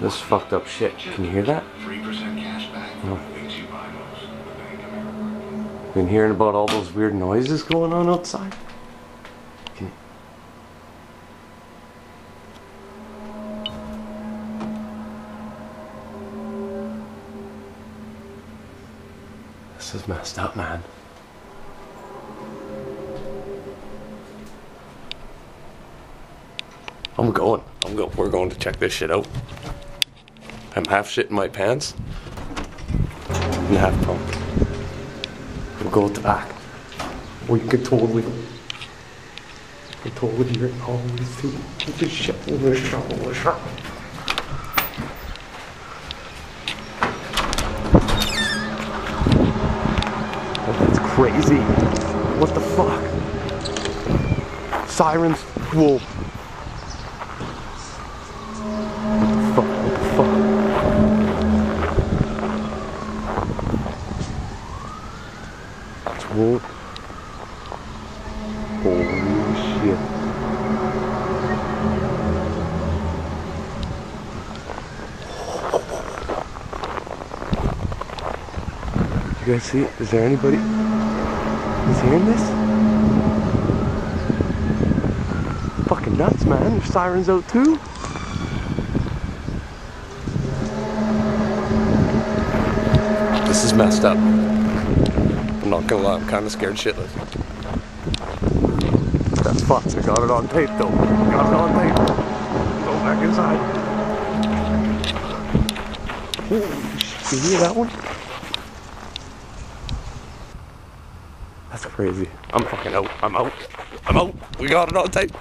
This fucked up shit. Can you hear that? 3% cash back No. things you buy most. Been hearing about all those weird noises going on outside? Can... This is messed up, man. We're going to check this shit out. I'm half shit in my pants and half drunk. We'll go at the back. We can totally hear it all these people. Get this shit in the shop. Oh, that's crazy. What the fuck? Sirens. Whoa. What the fuck? That's what? Holy shit. You guys see it? Is there anybody who's hearing this? Fucking nuts, man. There's sirens out too. This is messed up. I'm not gonna lie, I'm kinda scared shitless. That fucks, I got it on tape though. Got it on tape. Go back inside. Holy shit, you hear that one? That's crazy. I'm fucking out. I'm out. We got it on tape.